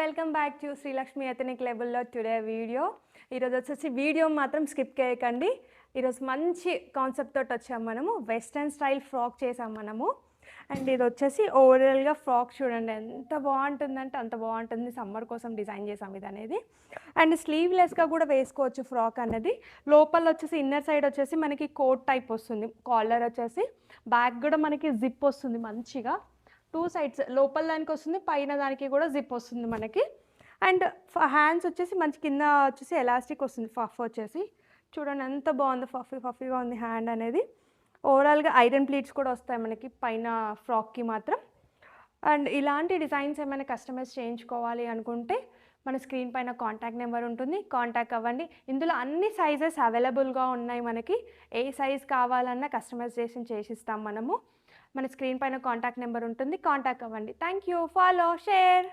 Welcome back to Srilakshmi ethnic లెవెల్లో today video. ఈరోజు వచ్చేసి వీడియో మాత్రం స్కిప్ చేయకండి. ఈరోజు మంచి కాన్సెప్ట్ తోటి వచ్చాము. మనము వెస్ట్రన్ స్టైల్ ఫ్రాక్ చేసాం మనము. అండ్ ఇది వచ్చేసి ఓవరాల్గా ఫ్రాక్ చూడండి ఎంత బాగుంటుందంటే అంత బాగుంటుంది. సమ్మర్ కోసం డిజైన్ చేసాం ఇది అనేది. అండ్ స్లీవ్లెస్గా కూడా వేసుకోవచ్చు ఫ్రాక్ అనేది. లోపల వచ్చేసి ఇన్నర్ సైడ్ వచ్చేసి మనకి కోట్ టైప్ వస్తుంది. కాలర్ వచ్చేసి బ్యాక్ కూడా మనకి జిప్ వస్తుంది మంచిగా. టూ సైడ్స్ లోపల దానికి వస్తుంది, పైన దానికి కూడా జిప్ వస్తుంది మనకి. అండ్ హ్యాండ్స్ వచ్చేసి మంచి కింద వచ్చేసి ఎలాస్టిక్ వస్తుంది. ఫఫ్ వచ్చేసి చూడండి ఎంత బాగుంది, ఫఫీగా ఉంది హ్యాండ్ అనేది. ఓవరాల్గా ఐరన్ ప్లీట్స్ కూడా వస్తాయి మనకి పైన ఫ్రాక్కి మాత్రం. అండ్ ఇలాంటి డిజైన్స్ ఏమైనా కస్టమైజ్ చేయించుకోవాలి అనుకుంటే మన స్క్రీన్ పైన కాంటాక్ట్ నెంబర్ ఉంటుంది, కాంటాక్ట్ అవ్వండి. ఇందులో అన్ని సైజెస్ అవైలబుల్గా ఉన్నాయి మనకి. ఏ సైజ్ కావాలన్నా కస్టమైజేషన్ చేసిస్తాం మనము. మన స్క్రీన్ పైన కాంటాక్ట్ నెంబర్ ఉంటుంది, కాంటాక్ట్ అవ్వండి. Thank you, follow, share.